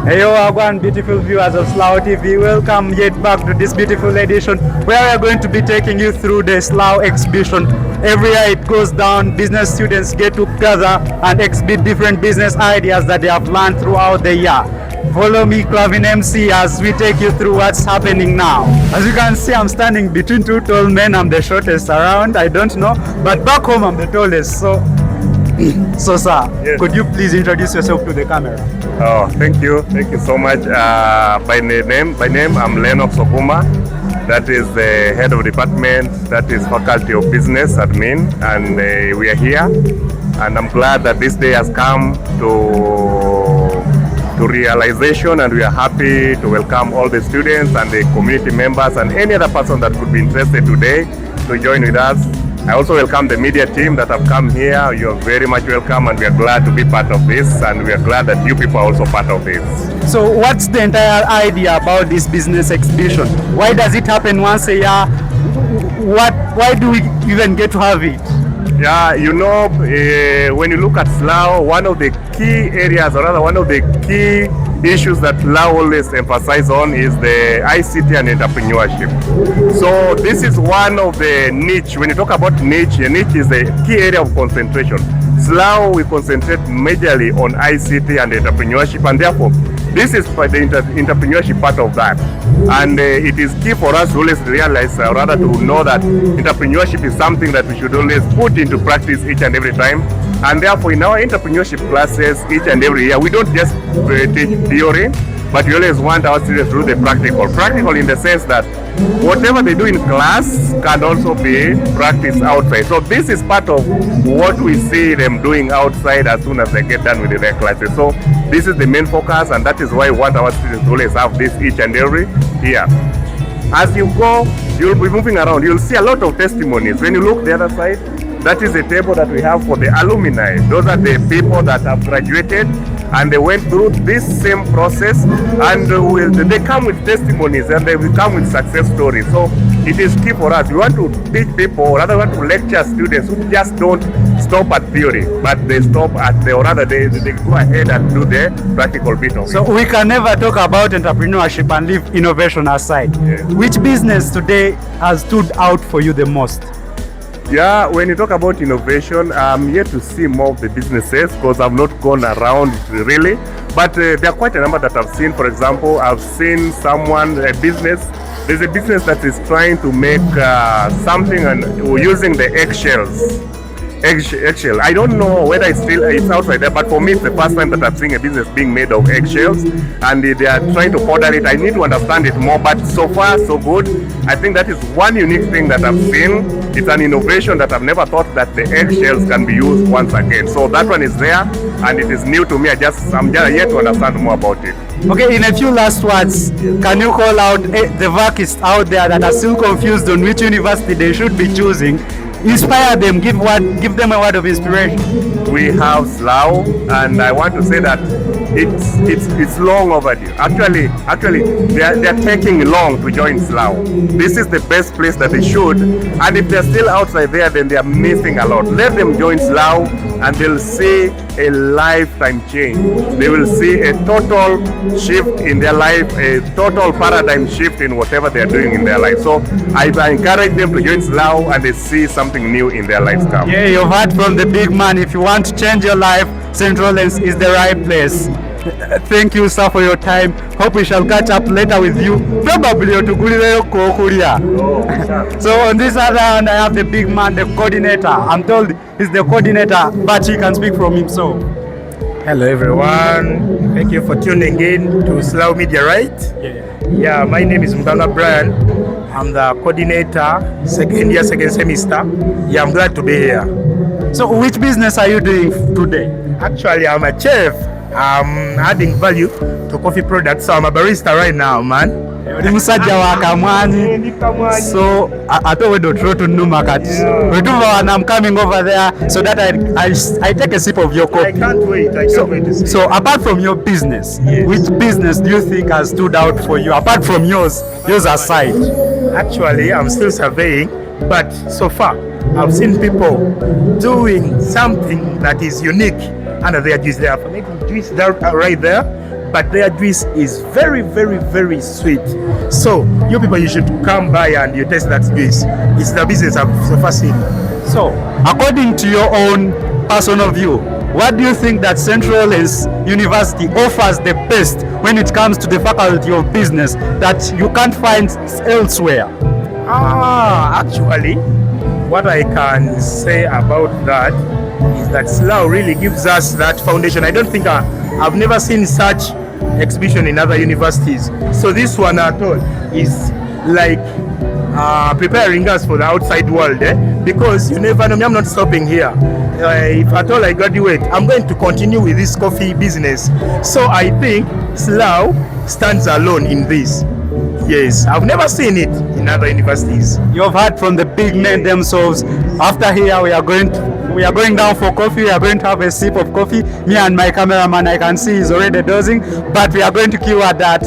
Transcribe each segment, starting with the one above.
Hey, Wagwan, beautiful viewers of Slau TV. Welcome yet back to this beautiful edition where we are going to be taking you through the Slau exhibition. Every year it goes down, business students get together and exhibit different business ideas that they have learned throughout the year. Follow me, Clavin MC, as we take you through what's happening now. As you can see, I'm standing between two tall men. I'm the shortest around, I don't know, but back home I'm the tallest. So sir, yes. Could you please introduce yourself to the camera? Oh, thank you so much. By name, I'm Lennox Okuma. That is the head of department, that is Faculty of Business Admin, and we are here. And I'm glad that this day has come to realization, and we are happy to welcome all the students and the community members and any other person that could be interested today to join with us. I also welcome the media team that have come here. You are very much welcome, and we are glad to be part of this, and we are glad that you people are also part of this. So what's the entire idea about this business exhibition? Why does it happen once a year? Why do we even get to have it? Yeah, you know, when you look at Slau, one of the key areas, or rather one of the key issues that Slau always emphasize on is the ICT and entrepreneurship. So this is one of the niche. When you talk about niche, a niche is a key area of concentration. Slau, we concentrate majorly on ICT and entrepreneurship, and therefore this is for the entrepreneurship part of that. And it is key for us to always realize, or rather to know, that entrepreneurship is something that we should always put into practice each and every time. And therefore, in our entrepreneurship classes each and every year, we don't just teach theory, but we always want our students to do the practical. Practical in the sense that whatever they do in class can also be practiced outside. So this is part of what we see them doing outside as soon as they get done with their classes. So this is the main focus, and that is why we want our students to always have this each and every year. As you go, you'll be moving around. You'll see a lot of testimonies. When you look the other side, that is a table that we have for the alumni. Those are the people that have graduated and they went through this same process, and they come with testimonies and they will come with success stories. So it is key for us. We want to teach people, or rather want to lecture students who just don't stop at theory, but they stop at or rather they go ahead and do the practical bit of it. So we can never talk about entrepreneurship and leave innovation aside. Yes. Which business today has stood out for you the most? Yeah, when you talk about innovation, I'm yet to see more of the businesses because I've not gone around really. But there are quite a number that I've seen. For example, I've seen there's a business that is trying to make something using the eggshells. Eggshell. I don't know whether it's outside there, but for me it's the first time that I'm seeing a business being made of eggshells, and they are trying to powder it. I need to understand it more, but so far so good. I think that is one unique thing that I've seen. It's an innovation that I've never thought that the eggshells can be used once again. So that one is there, and it is new to me. I'm just yet to understand more about it. Okay, in a few last words, can you call out the vacists out there that are still confused on which university they should be choosing? Inspire them, give them a word of inspiration. We have Slau, and I want to say that it's long overdue. Actually, they are taking long to join Slau. This is the best place that they should, and if they're still outside there, then they are missing a lot. Let them join Slau, and they'll see a lifetime change. They will see a total shift in their life, a total paradigm shift in whatever they are doing in their life. So I encourage them to join Slau, and they see something new in their lives come. Yeah, you've heard from the big man. If you want to change your life, Central Lens is the right place. Thank you, sir, for your time. Hope we shall catch up later with you. Probably So on this other hand, I have the big man, the coordinator. I'm told he's the coordinator, but he can speak from himself. Hello everyone, thank you for tuning in to Slau Media, right? Yeah, my name is Mganga Brian. I'm the coordinator, second semester. Yeah, I'm glad to be here. So which business are you doing today? Actually, I'm a chef. I'm adding value to coffee products, so I'm a barista right now, man. So I thought we don't throw to Numakat. And I'm coming over there so that I take a sip of your coffee. I can't wait to see. So apart from your business, yes, which business do you think has stood out for you apart from yours aside? Actually, I'm still surveying, but so far I've seen people doing something that is unique under their juice. They are making juice right there, but their juice is very, very, very sweet. So you people, you should come by and you taste that juice. It's the business I've so far seen. So, according to your own personal view, what do you think that Central University offers the best when it comes to the faculty of business that you can't find elsewhere? Actually, what I can say about that is that Slau really gives us that foundation. I don't think I've never seen such exhibition in other universities. So this one at all is like preparing us for the outside world, because you never know. I'm not stopping here. If at all I graduate, I'm going to continue with this coffee business. So I think Slau stands alone in this. Yes, I've never seen it in other universities. You've heard from the big men themselves. After here, we are going down for coffee. We are going to have a sip of coffee. Me and my cameraman, I can see he's already dozing, but we are going to queue at that.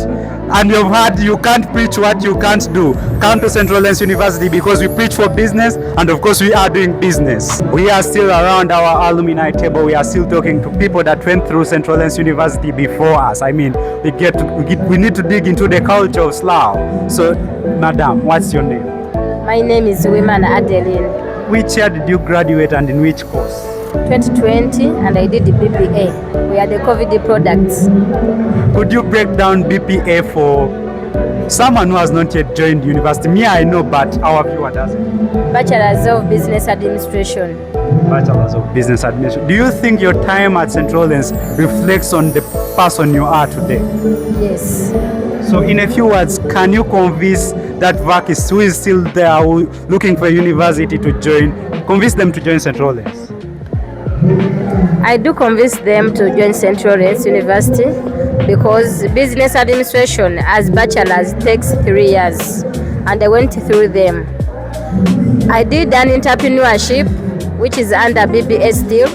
And you've heard you can't preach what you can't do. Come to Central University because we preach for business, and of course we are doing business. We are still around our alumni table. We are still talking to people that went through Central University before us. I mean, we need to dig into the culture of Slau. So, madam, what's your name? My name is Women Adeline. Which year did you graduate and in which course? 2020, and I did the BPA. We are the COVID products. Could you break down BPA for someone who has not yet joined university? Me, I know, but our viewer doesn't. Bachelor's of Business Administration. Bachelor's of Business Administration. Do you think your time at Central reflects on the person you are today? Yes. So in a few words, can you convince that Vakis who is still there, who looking for a university to join, convince them to join Central Lens? I do convince them to join Central University because business administration as bachelor's takes 3 years, and I went through them. I did an entrepreneurship which is under BBA still,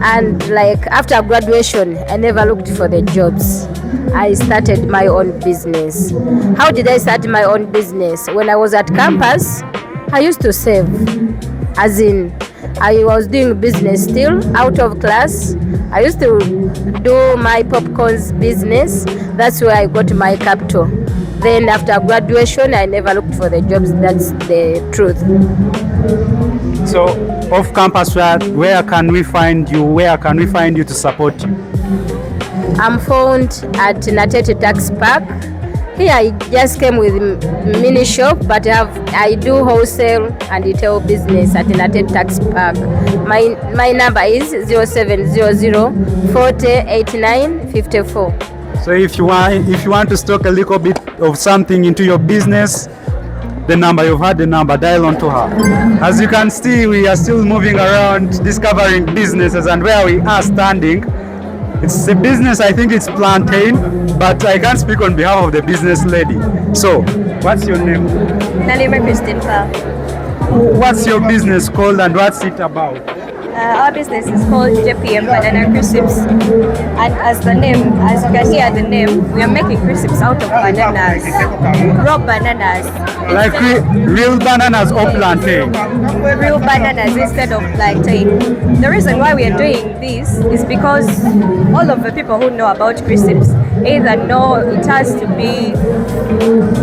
and like after graduation I never looked for the jobs. I started my own business. How did I start my own business? When I was at campus, I used to save, as in I was doing business still out of class. I used to do my popcorns business. That's where I got my capital. Then after graduation, I never looked for the jobs. That's the truth. So off campus, where can we find you? Where can we find you to support you? I'm found at Natete Tax Park. Here I just came with mini shop, but I do wholesale and retail business at Natete Tax Park. My number is 0700 40 89 54. So if you want to stock a little bit of something into your business, the number, you've had the number, dial on to her. As you can see, we are still moving around discovering businesses, and where we are standing, it's a business, I think it's plantain, but I can't speak on behalf of the business lady. So, what's your name? Nalima Christine Fa. What's your business called and what's it about? Our business is called JPM Banana Crisps, and as you can hear the name, we are making crisps out of bananas, raw bananas. Like real bananas or plantain? Real bananas instead of plantain. The reason why we are doing this is because all of the people who know about crisps either know it has to be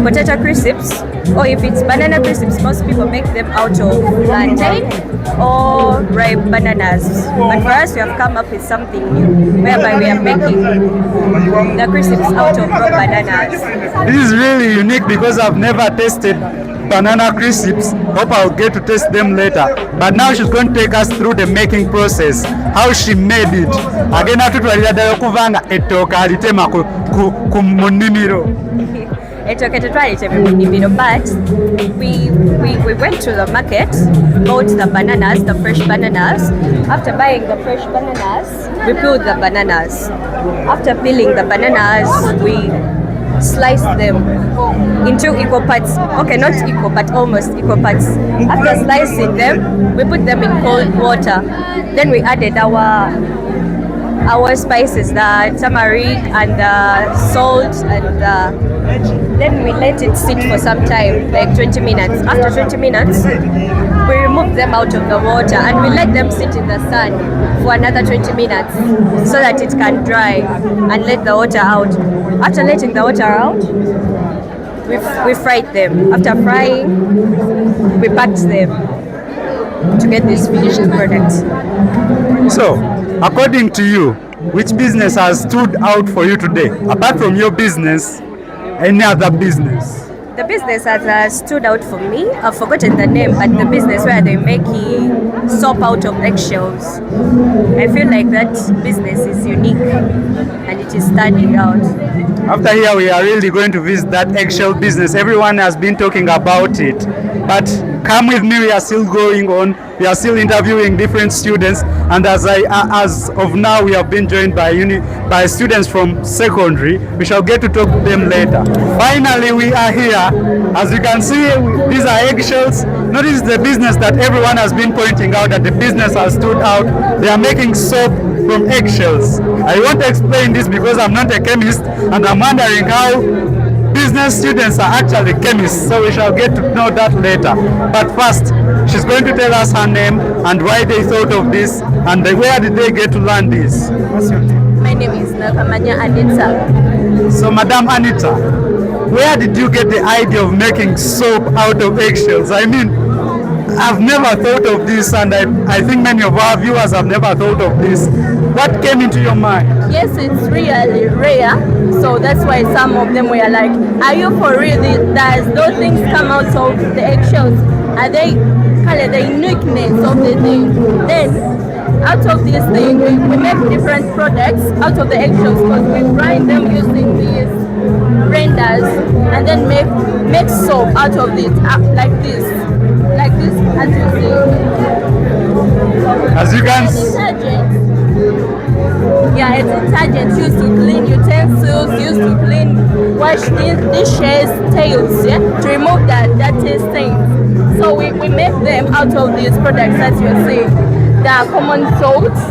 potato crisps, or if it's banana crisps, most people make them out of plantain or ripe bananas. But for us, we have come up with something new, whereby we are making the crisps out of raw bananas. This is really unique because I've never tasted banana crisps. Hope I'll get to taste them later. But now she's going to take us through the making process, how she made it. Again, atutwalira ddala okuvanga ettooka alitema ku munimiro. But we went to the market, bought the bananas, the fresh bananas. After buying the fresh bananas, we peeled the bananas. After peeling the bananas, we sliced them into equal parts. Okay, not equal, but almost equal parts. After slicing them, we put them in cold water. Then we added our spices, the turmeric and the salt, and then we let it sit for some time, like 20 minutes. After 20 minutes, we remove them out of the water and we let them sit in the sun for another 20 minutes so that it can dry and let the water out. After letting the water out, we fried them. After frying, we packed them to get this finished product. So, according to you, which business has stood out for you today? Apart from your business, any other business? The business that has stood out for me, I've forgotten the name, but the business where they make soap out of eggshells. I feel like that business is unique and it is standing out. After here, we are really going to visit that eggshell business. Everyone has been talking about it, but come with me, we are still going on. We are still interviewing different students, and as of now, we have been joined by students from secondary. We shall get to talk to them later. Finally, we are here. As you can see, these are eggshells. Notice the business that everyone has been pointing out, that the business has stood out. They are making soap from eggshells. I want to explain this because I'm not a chemist, and I'm wondering how business students are actually chemists, so we shall get to know that later. But first, she's going to tell us her name and why they thought of this and where did they get to learn this. What's your name? My name is Nakamanya Anita. So, Madam Anita, where did you get the idea of making soap out of eggshells? I mean, I've never thought of this, and I think many of our viewers have never thought of this. What came into your mind? Yes, it's really rare, so that's why some of them were like, are you for real? Does those things come out of the eggshells? Are they kind of the uniqueness of the thing? Then, out of this thing, we make different products out of the eggshells because we grind them using these grinders and then make soap out of it, like this, as you see. As you can see. Yeah, it's detergent used to clean utensils, used to clean wash dishes, tails, yeah, to remove that dirty stains. So we make them out of these products that you're seeing. They are common salts.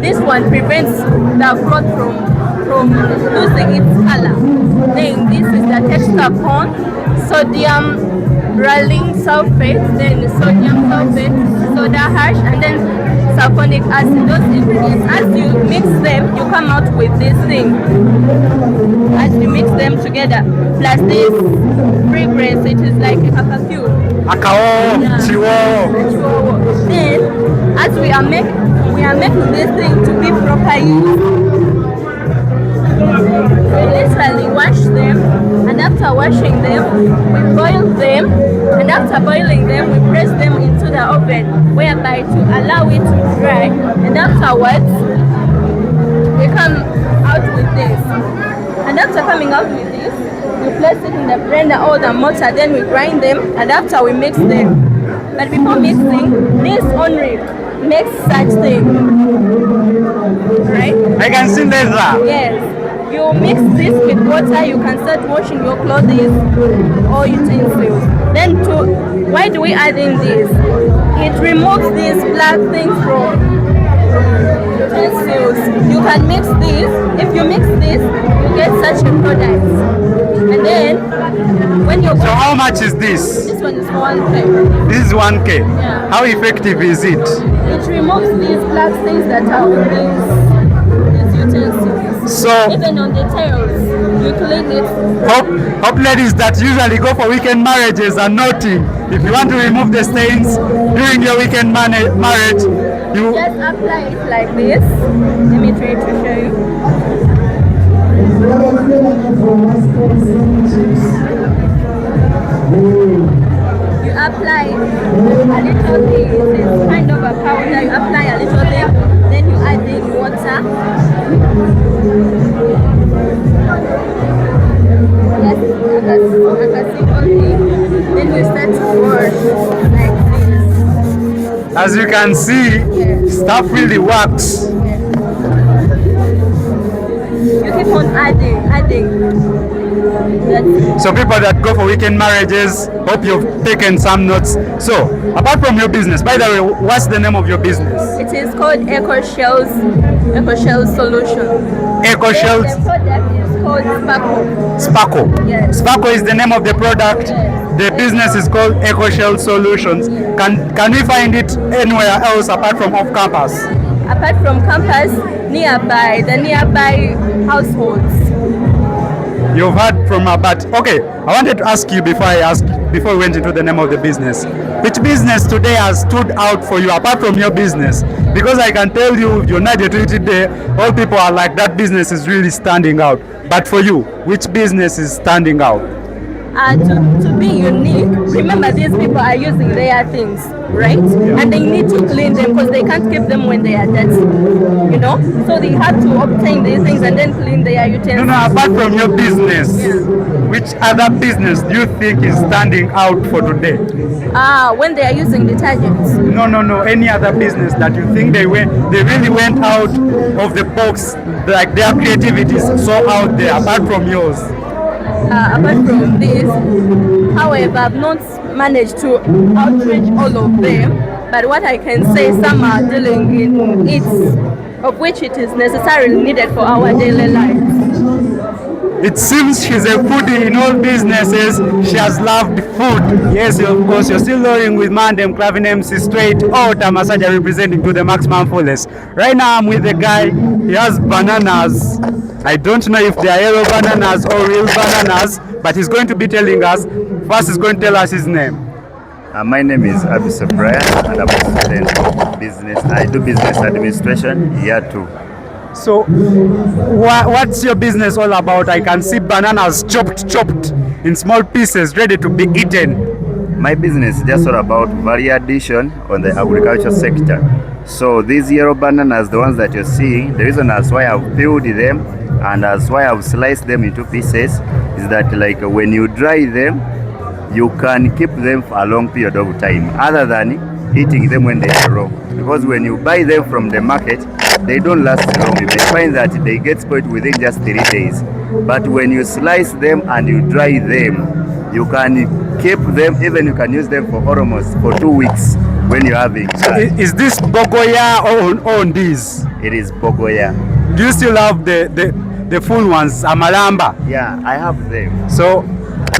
This one prevents the cloth from losing its color. Then this is the texture corn, sodium rallying sulfate, then sodium sulfate, soda ash, and then sulfonic acid. Those ingredients, as you mix them, you come out with this thing. As you mix them together, plus this fragrance, it is like a perfume. Then, as we are making this thing to be proper use, we literally wash them, and after washing them, we boil them, and after boiling them, we press them into the oven, whereby to allow it to dry, and afterwards, we come out with this. And after coming out with this, we place it in the blender or the mortar, then we grind them, and after we mix them. But before mixing, this only makes such thing. Right? I can see leather. Yes. You mix this with water, you can start washing your clothes or utensils. Then why do we add in this? It removes these black things from utensils. You can mix this. If you mix this, you get such a product. And then when you So how much is this? This one is 1K. This is 1K. Yeah. How effective is it? It removes these black things that are on these utensils. So Even on the tails, you clean it. hope ladies that usually go for weekend marriages are noting. If you want to remove the stains during your weekend marriage, you Just apply it like this. Let me try to show you. You apply a little thing. It's kind of a powder. You apply a little thing, then you add in water. Yes, like a simple thing. Then you start to wash like this. as you can see, stuff really works. You keep on adding. So people that go for weekend marriages, hope you've taken some notes. So, apart from your business, by the way, what's the name of your business? It is called Eco Shells Solution. Eco Shells. The product is called Sparkle. Sparkle. Yes. Sparkle is the name of the product. The business is called EcoShell Solutions. Can we find it anywhere else apart from off campus? Apart from campus, nearby households. You've heard from her, but okay, I wanted to ask you before we went into the name of the business. Which business today has stood out for you apart from your business? Because I can tell you, you're not utility day, all people are like, that business is really standing out. But for you, which business is standing out? To be unique, remember these people are using their things, right? And they need to clean them because they can't keep them when they are dirty, you know? So they have to obtain these things and then clean their utensils. No, apart from your business, which other business do you think is standing out for today? When they are using detergents. No, any other business that you think they really went out of the box, like their creativity is so out there, apart from yours? Apart from this, however, I've not managed to outreach all of them, but what I can say, some are dealing in it, of which it is necessarily needed for our daily lives. It seems she's a foodie in all businesses. She has loved food. Yes, of course, you're still rolling with Mandem Clavin MC straight out Masaja representing to the maximum fullest. Right now I'm with the guy, he has bananas. I don't know if they are yellow bananas or real bananas, but he's going to be telling us. First he's going to tell us his name. My name is Abis Brian and I'm a student of business. I do business administration year 2. So, what's your business all about? I can see bananas chopped in small pieces, ready to be eaten. My business is just all about value addition on the agriculture sector. So these yellow bananas, the ones that you're seeing, the reason as why I've peeled them and as why I've sliced them into pieces is that like when you dry them, you can keep them for a long period of time, other than eating them when they are raw. Because when you buy them from the market, they don't last long. You may find that they get spoiled within just 3 days. But when you slice them and you dry them, you can keep them, even you can use them for almost for 2 weeks when you're having. So is this Bogoya or on this? It is Bogoya. Do you still have the full ones, Amalamba? Yeah, I have them. So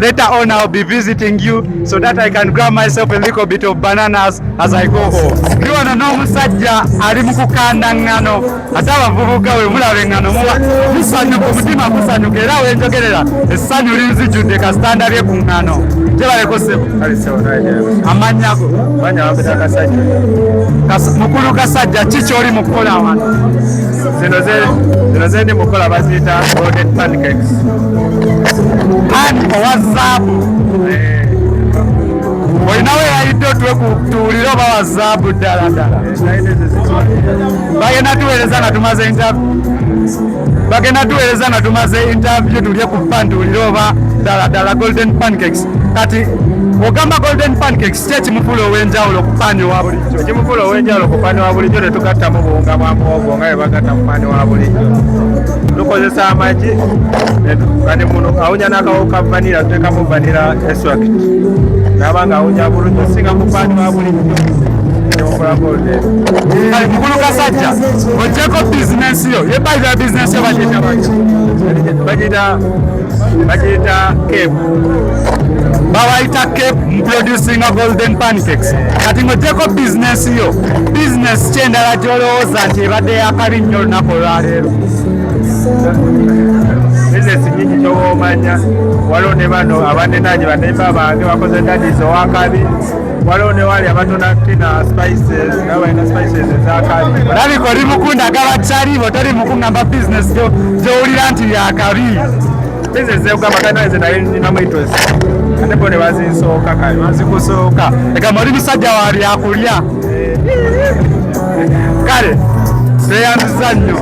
later on I'll be visiting you so that I can grab myself a little bit of bananas as I go home. You wanna know musajja ali mukukanda ngano ate abavubuka we mulaba engano musanyuka omutima gusanyuka era wenjogerera essanyu linzijjudde kasitanda bye ku ngano tebaleko ssebo amanyago mukulu Kasajja kiki oli mukukola wano? Zino zendi mukola baziyita golden pancakes. Owazaabu olina weyayidde otwe kutuulira oba wazaabu ddala bagenda tuweereza nga tumaze interview tulye ku pantuulira oba ddala golden pancakes. Kati ogamba golden pancakes ki ekimufuula ow'enjawulo ku paani owa bulijjo? Ekimufuula ow'enjawulo ku paani wa bulijjo tetugattamu buwunga bwa muwogo nga bwe bagatta mu paani wa bulijjo. Tukozesa amagi kati muno awunya n'akawo ka vanilla, tuteekamu vanilla extract naaba nga awunya bulungi osinga ku paani wa bulijjo nemukola golden. Mukulu Kasajja ogyeko bizinensi yo yebalira bizinensi yo bagiyita cape. bawayita cape producing a golden pancakes. Kati ng'ogyeko bizinensi yo, bizinensi ki endala gy'olowooza nti ebadde yakabi nnyo olunaku olwaleero? Bizinesi nyingi kyoba omanya, waliwo ne bano abanenanyi banemba bange bakoze dadies owakabi, waliwo ne wali abatona tina spices nga balina spices ezakabi. Olabika oli mukunda gabakyalibo, toli mukungamba bizinesi gy'owulira nti yakabi. Bizinesi ez'okugamba kati nze naye ninamu interest ate bo ne bazinsooka kale bazikusooka egamba oli musajja wa byakulya kale seyanziza nnyo.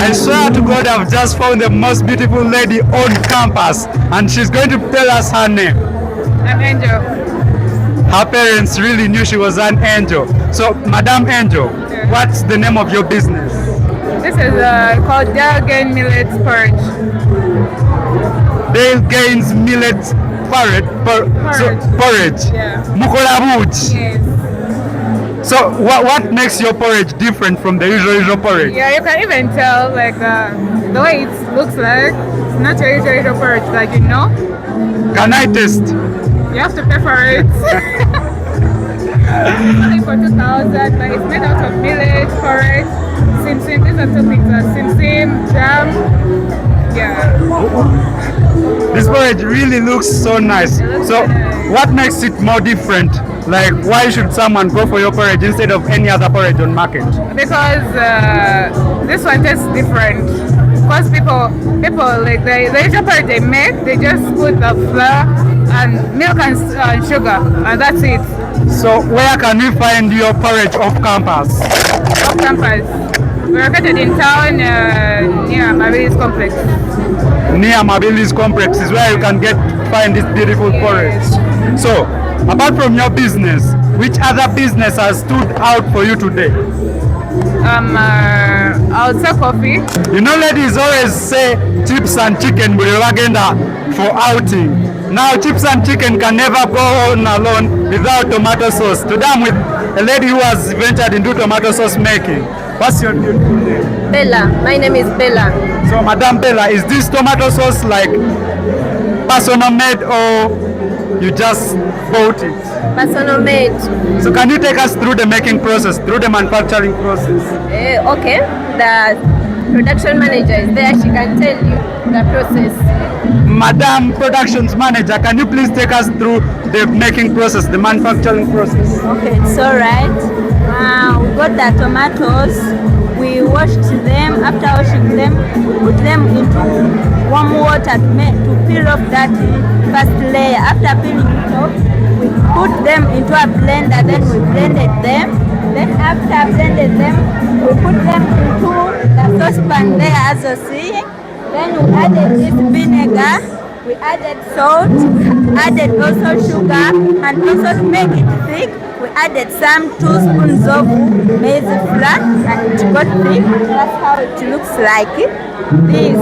I swear to God I've just found the most beautiful lady on campus and she's going to tell us her name. I'm Angel. Her parents really knew she was an angel. So Madam Angel, what's the name of your business? This is called Dale Gain Millet Porridge. Dale Gains Millet porridge. Yeah. Mukola buchi. Yes. So what makes your porridge different from the usual porridge? Yeah, you can even tell like the way it looks like. It's not a usual porridge, like you know. Can I taste? You have to pay for it. It's only for 2,000, but it's made out of millet, porridge, sim. These are two things: sim, jam. Yeah. This porridge really looks so nice. So, what makes it more different? Like, why should someone go for your porridge instead of any other porridge on market? Because this one tastes different. Because people like the usual porridge they make, they just put the flour and milk and sugar, and that's it. So, where can we find your porridge off campus? Off campus. We're located in town near Mari's complex. Near Mabilis complex is where you can find this beautiful porridge. So, apart from your business, which other business has stood out for you today? I'll sell coffee. You know, ladies always say chips and chicken will agenda for outing. Now, chips and chicken can never go on alone without tomato sauce. Today I'm with a lady who has ventured into tomato sauce making. What's your beautiful name? Bella. My name is Bella. So, Madam Bella, is this tomato sauce like personal made or you just bought it? Personal made. So, can you take us through the making process, through the manufacturing process? Okay. The production manager is there. She can tell you the process. Madam Productions Manager, can you please take us through the making process, the manufacturing process? Okay, it's all right. We got the tomatoes. We washed them. After washing them, we put them into warm water to peel off that first layer. After peeling it off, we put them into a blender. Then we blended them. Then after blended them, we put them into the saucepan there as you see. Then we added this vinegar. We added salt, we added also sugar, and also to make it thick, we added some 2 spoons of maize flour, and it got thick. That's how it looks like. This.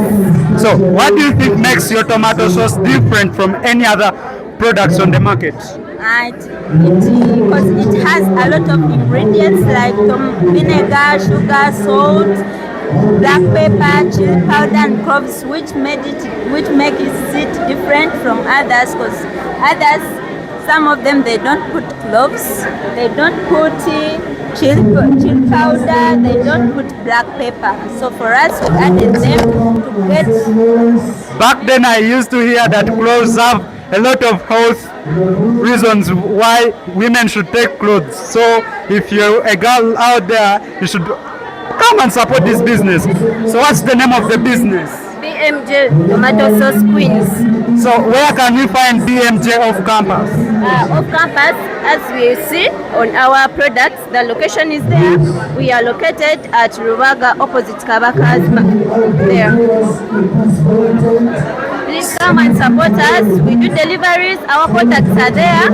So, what do you think makes your tomato sauce different from any other products on the market? Because it has a lot of ingredients like vinegar, sugar, salt, black pepper, chili powder, and cloves, which make it different from others. Because others, some of them they don't put cloves, they don't put chili powder, they don't put black pepper. So for us, we added them to get. Back then, I used to hear that cloves have a lot of health reasons why women should take clothes. So if you're a girl out there, you should come and support this business. So what's the name of the business? BMJ Tomato Sauce Queens. So where can we find BMJ off campus? Off campus, as we see on our products, the location is there. We are located at Ruwaga opposite Kabaka's there. Please come and support us. We do deliveries. Our products are there.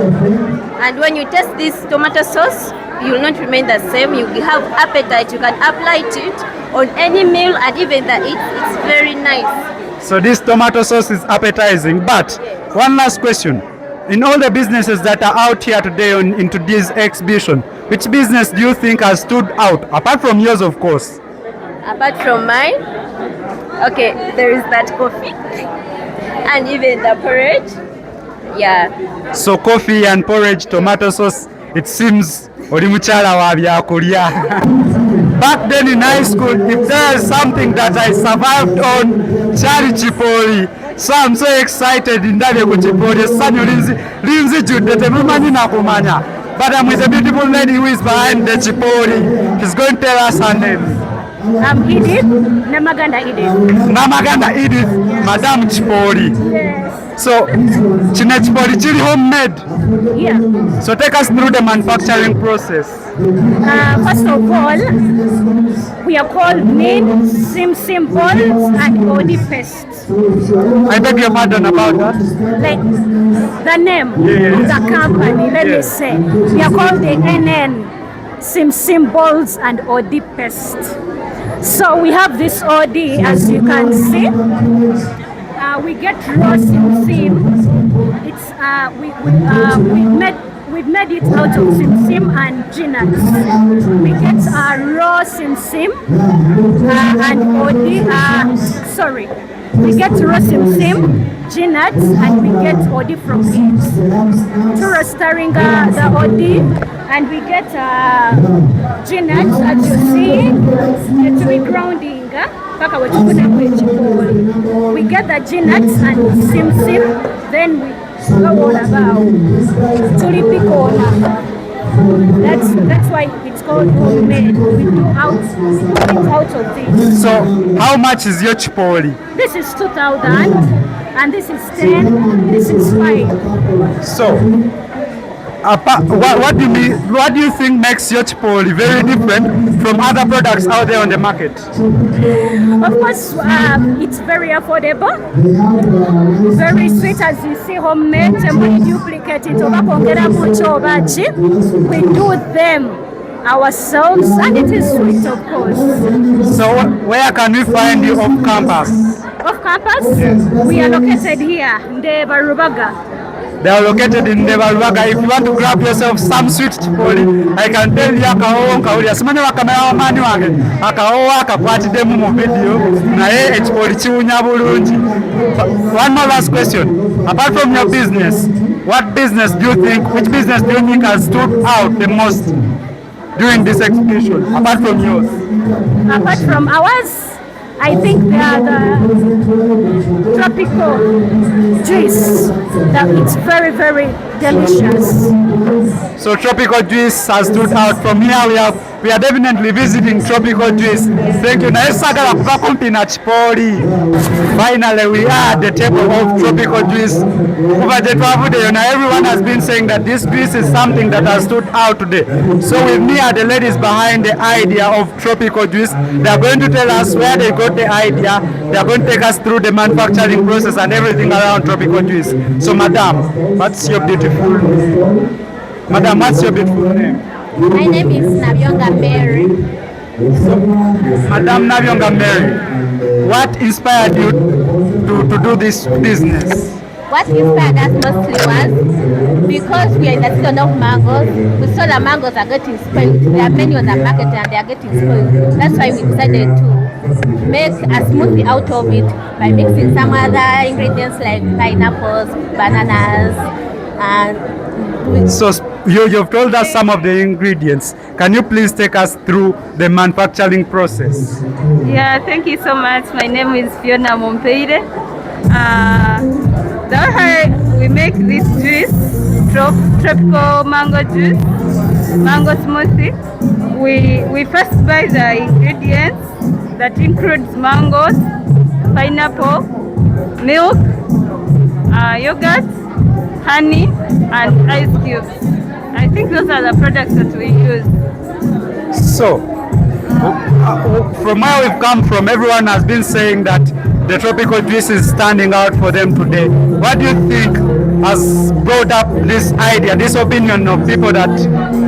And when you taste this tomato sauce, you will not remain the same. You will have appetite. You can apply it on any meal and even it's very nice. So this tomato sauce is appetizing. But one last question. In all the businesses that are out here today in today's exhibition, which business do you think has stood out? Apart from yours, of course. Apart from mine? Okay, there is that coffee and even the porridge. Yeah. So coffee and porridge, tomato sauce, it seems oli mukyala wa byakulya. Back then in high school, if there is something that I survived on, kyali chipoli. So I'm so excited ndabye ku chipoli. Essanyu linzijjudde temumanyi na kumanya. But I'm with a beautiful lady who is behind the chipoli. She's going to tell us her name. I'm Edith, Namaganda Edith. Namaganda Edith, Madam Chipoli. Yes. So, Chine Chipoli chili homemade? Yeah. So take us through the manufacturing process. First of all, we are called mint, sim balls, and body paste. I beg your pardon about that. Like the name of the company, let me say. We are called the NN, sim balls and OD paste. So we have this OD, as you can see. We get raw sim. It's we've made it out of sim and peanuts. We get raw sim and OD. We get raw sim, nuts, and we get odi from beans. Tura stirring the odi, and we get nuts, as you see, to be grounding. We get the nuts and sim, then we go all about. That's why it's called homemade. We do it out of this. So how much is your chipoli? This is 2,000, and this is 10. This is 5. So what do you think makes your chipoli very different from other products out there on the market? Of course, it's very affordable, very sweet, as you see, homemade. And we duplicate it. We do them ourselves, and it is sweet, of course. So where can we find you off campus? Off campus? Yes. We are located here in the Barubaga. They are located in Nevaluaga. If you want to grab yourself some sweet chipoli, I can tell you akaho nkawuli asimanya wakamera mani wange akaho akakwatide mu video naye chipoli chiunya bulungi. One more last question. Apart from your business, which business do you think has stood out the most during this exhibition, apart from yours? Apart from ours, I think they are the tropical juice. That it's very, very delicious. So tropical juice has stood out. From here we are definitely visiting tropical juice. Thank you. Finally we are at the table of tropical juice. Everyone has been saying that this juice is something that has stood out today. So with me are the ladies behind the idea of tropical juice. They are going to tell us where they got the idea. They are going to take us through the manufacturing process and everything around tropical juice. So Madam, what's your beautiful name? My name is Nabyonga Mary. Madam Nabyonga Mary, what inspired you to do this business? What inspired us mostly was because we are in the season of mangoes. We saw the mangoes are getting spoiled. There are many on the market and they are getting spoiled. That's why we decided to make a smoothie out of it by mixing some other ingredients like pineapples, bananas, and so you've told us some of the ingredients. Can you please take us through the manufacturing process? Yeah, thank you so much. My name is Fiona Mompeire. We make this juice, tropical mango juice, mango smoothie. We first buy the ingredients that includes mangoes, pineapple, milk, yogurt, honey, and ice cubes. I think those are the products that we use. So, from where we've come from, everyone has been saying that the tropical juice is standing out for them today. What do you think has brought up this idea, this opinion of people that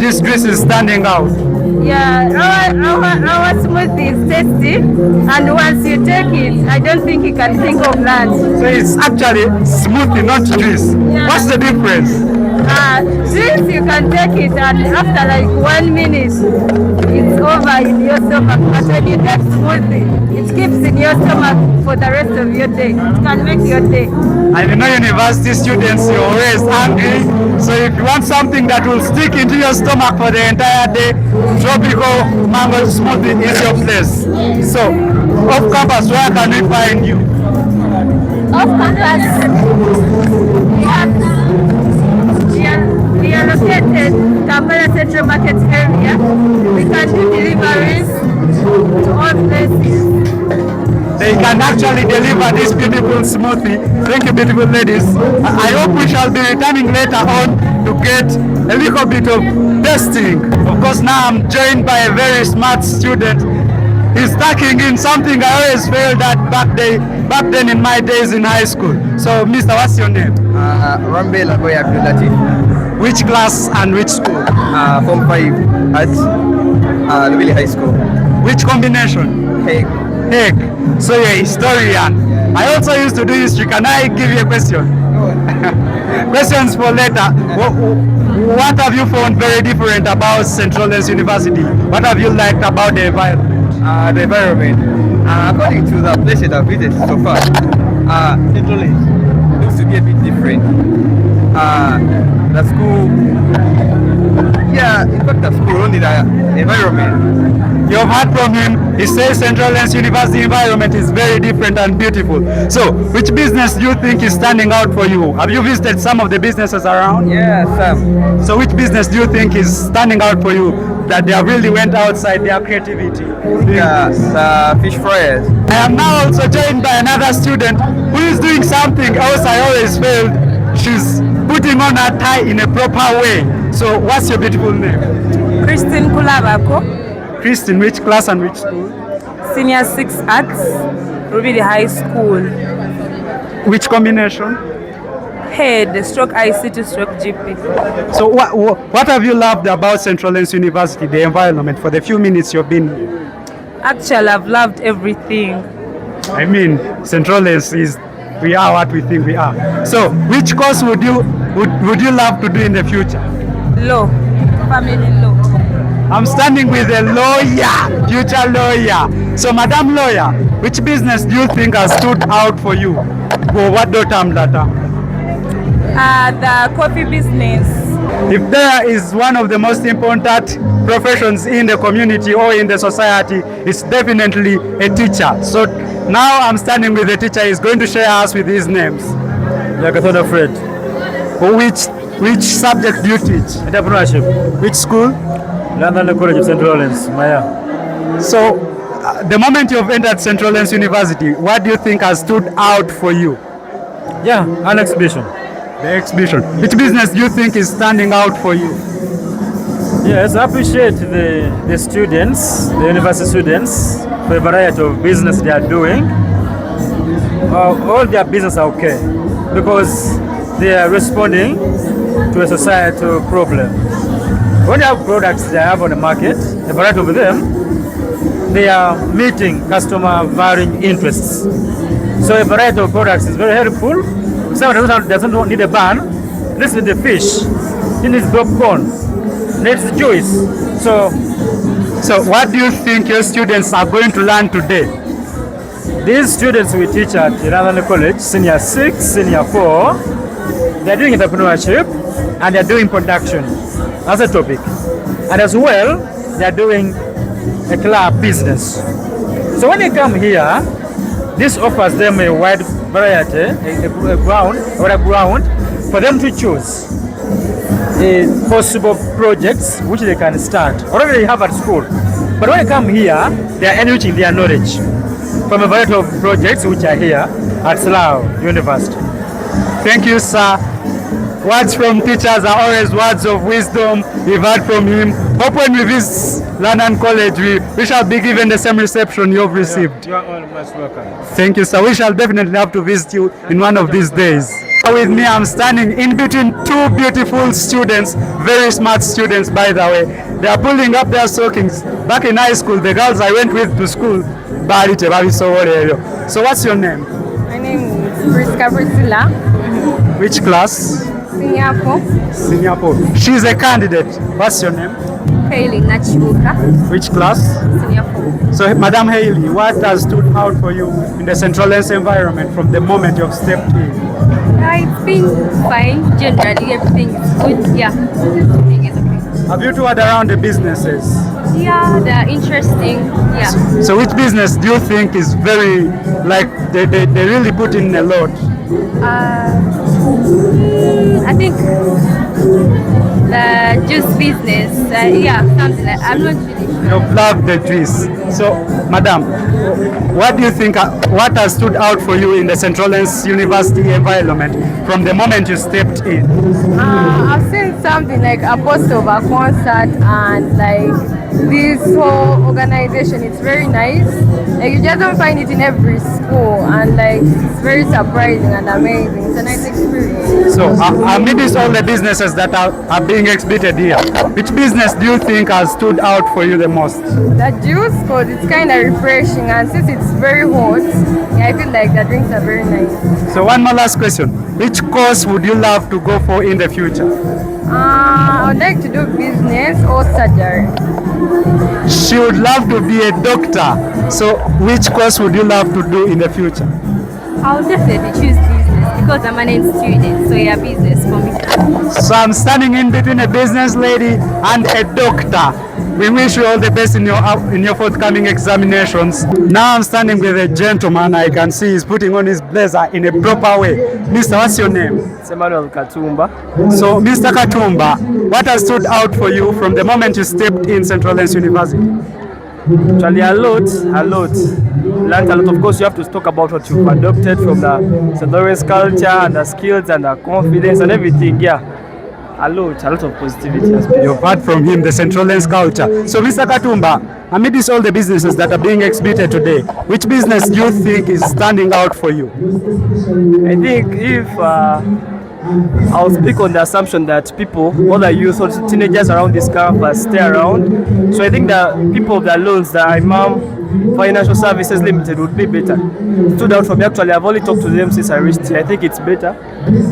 this juice is standing out? Yeah, our smoothie is tasty, and once you take it, I don't think you can think of that. So it's actually smoothie, not juice. Yeah. What's the difference? Juice you can take it, and after like 1 minute, it's over in your stomach. But when you take smoothie, it keeps in your stomach for the rest of your day. It can make your day. And you know, university students, you're always hungry. So if you want something that will stick into your stomach for the entire day, tropical mango smoothie is your place. So, off campus, where can we find you? Off campus, we are located in Kampala Central Market area. We can do deliveries to all places. They can actually deliver this beautiful smoothie. Thank you, beautiful ladies. I hope we shall be returning later on to get a little bit of testing. Of course, now I'm joined by a very smart student. He's stacking in something I always failed at back then in my days in high school. So, Mr., what's your name? Rambe Lagoy Abdulatif. Which class and which school? Form 5 at Lubili High School. Which combination? Hague. So you're a historian. Yeah. I also used to do history. Can I give you a question? Questions for later. What have you found very different about Central Lens University? What have you liked about the environment? The environment. According to the places I've visited so far, Central East looks to be a bit different. The school, yeah, in fact the school only the environment. You've heard from him. He says Central Lens University environment is very different and beautiful. So, which business do you think is standing out for you? Have you visited some of the businesses around? Yeah, some. So, which business do you think is standing out for you that they really went outside their creativity? Yeah, the fish fryers. I am now also joined by another student who is doing something else I always failed. She's putting on her tie in a proper way. So, what's your beautiful name? Christine Kulabako. Christine, which class and which school? Senior 6 Arts, Rubidi High School. Which combination? Head, stroke ICT, stroke GP. So what have you loved about Central Lens University, the environment, for the few minutes you've been here? Actually, I've loved everything. I mean, Central Lens is, we are what we think we are. So which course would you love to do in the future? Law, family law. I'm standing with a lawyer, future lawyer. So, Madam Lawyer, which business do you think has stood out for you? What do the coffee business. If there is one of the most important professions in the community or in the society, it's definitely a teacher. So now I'm standing with a teacher. He's going to share us with his names. Jagathona Fred. Which subject do you teach? Entrepreneurship. Which school? London College of Central Lens, Maya. So, the moment you've entered Central Lens University, what do you think has stood out for you? Yeah, an exhibition. The exhibition. Which business do you think is standing out for you? Yes, I appreciate the students, the university students, for a variety of business they are doing. All their business are okay because they are responding to a societal problem. When they have products they have on the market, a variety of them, they are meeting customer varying interests. So a variety of products is very helpful. If someone doesn't need a bun, needs the fish, he needs popcorn, needs juice. So what do you think your students are going to learn today? These students we teach at London College, Senior 6, Senior 4, they are doing entrepreneurship and they are doing production as a topic. And as well, they are doing a club business. So when they come here, this offers them a wide variety, a ground for them to choose possible projects which they can start. Already they have at school. But when they come here, they are enriching their knowledge from a variety of projects which are here at Slau University. Thank you, sir. Words from teachers are always words of wisdom. We've heard from him. Hope when we visit London College, we shall be given the same reception you've received. You are all most welcome. Thank you, sir. We shall definitely have to visit you in one of these days. With me, I'm standing in between two beautiful students, very smart students, by the way. They are pulling up their stockings. Back in high school, the girls I went with to school, so what's your name? My name is Priska Priscilla. Which class? Senior 4. Senior 4. She's a candidate. What's your name? Hailey Nachibuka. Which class? Senior 4. So, Madam Hailey, what has stood out for you in the Central Lens environment from the moment you've stepped in? It's been fine. Generally, everything is good. Yeah, everything is okay. Have you toured around the businesses? Yeah, they're interesting. Yeah. So, which business do you think is very, like, they really put in a lot? I think the juice business. Yeah, something like I'm not really sure. You've loved the juice. So, Madam, what do you think, what has stood out for you in the Central Lens University environment from the moment you stepped in? I've seen something like a post of a concert and like this whole organization. It's very nice. Like you just don't find it in every school, and like it's very surprising and amazing. It's a nice experience. So, amidst all the businesses that are being exhibited here, which business do you think has stood out for you the most? The juice, because it's kind of refreshing, and since it's very hot, yeah, I feel like the drinks are very nice. So, one more last question. which course would you love to go for in the future? I would like to do business or surgery. She would love to be a doctor. So which course would you love to do in the future? I'll definitely choose business because I'm an ed student, so yeah, business for me. So I'm standing in between a business lady and a doctor. We wish you all the best in your forthcoming examinations. Now I'm standing with a gentleman. I can see he's putting on his blazer in a proper way. Mr. What's your name? Emmanuel Katumba. So Mr. Katumba, what has stood out for you from the moment you stepped in Central Lens University? Actually, a lot. Learned a lot. Of course, you have to talk about what you've adopted from the St. Lawrence culture and the skills and the confidence and everything. Yeah. A lot of positivity has been. You've heard from him the Central Lens culture. So Mr. Katumba, amidst all the businesses that are being exhibited today, which business do you think is standing out for you? I think if I'll speak on the assumption that people, all the youth or teenagers around this campus stay around. So I think the people of the loans, the Imam Financial Services Limited would be better. Stood out for me. Actually, I've only talked to them since I reached here. I think it's better.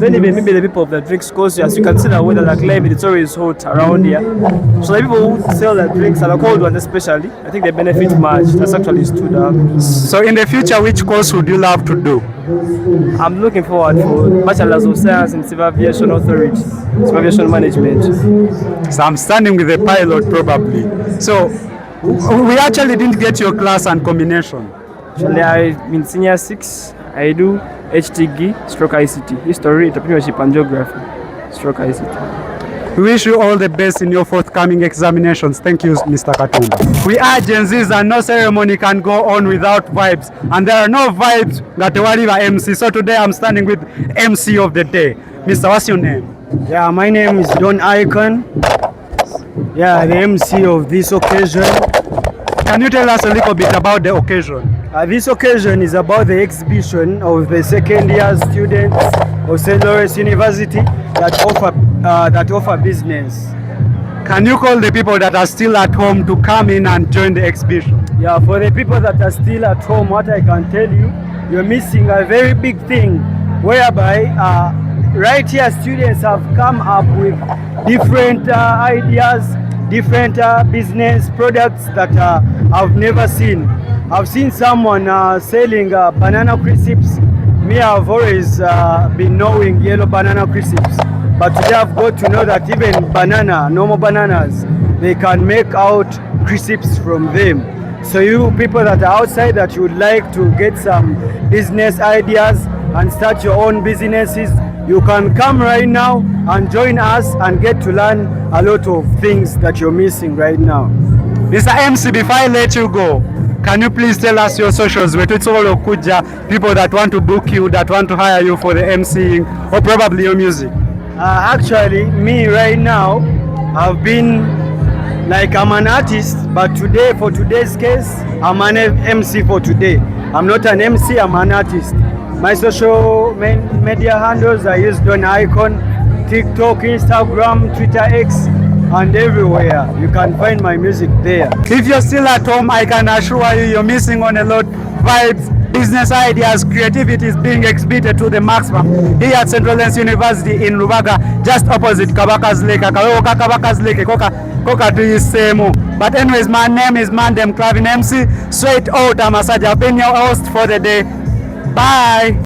Then even maybe the people of the drinks, because as you can see the weather, the climate, it's always hot around here. So the people who sell the drinks and the cold ones especially, I think they benefit much. That's actually stood out. So in the future, which course would you love to do? I'm looking forward for Bachelor's of Science in Civil Aviation Authority, Civil Aviation Management. So I'm standing with a pilot probably. So we actually didn't get your class and combination. Actually, I'm in senior 6. I do HTG stroke ICT, History, Entrepreneurship and Geography stroke ICT. We wish you all the best in your forthcoming examinations. Thank you, Mr. Katumba. We are Gen Zs and no ceremony can go on without vibes. And there are no vibes that whatever MC. So today I'm standing with MC of the day. Mr. What's your name? Yeah, my name is Don Icon. Yeah, the MC of this occasion. Can you tell us a little bit about the occasion? This occasion is about the exhibition of the second year students of St. Lawrence University that offer business. Can you call the people that are still at home to come in and join the exhibition? Yeah, for the people that are still at home, what I can tell you, you're missing a very big thing, whereby right here students have come up with different ideas, different business products that I've never seen. I've seen someone selling banana crisps. Me, I've always been knowing yellow banana crisps, but today I've got to know that even normal bananas, they can make out crisps from them. So you people that are outside that you would like to get some business ideas and start your own businesses, you can come right now and join us and get to learn a lot of things that you're missing right now. Mr. MC, before I let you go, can you please tell us your socials? People that want to book you, that want to hire you for the MCing or probably your music. Actually, me right now, I've been I'm an artist, but today, for today's case, I'm an MC for today. I'm not an MC, I'm an artist. My social media handles, I use Don Icon, TikTok, Instagram, Twitter X, and everywhere. You can find my music there. If you're still at home, I can assure you you're missing on a lot. Vibes, business ideas, creativity is being exhibited to the maximum here at Central Lens University in Rubaga, just opposite Kabaka's Lake. Kabaka's Lake, Koka to his same. But anyways, my name is Mandem Clavin MC. Straight out, I'm a Saja, I've been your host for the day. Bye.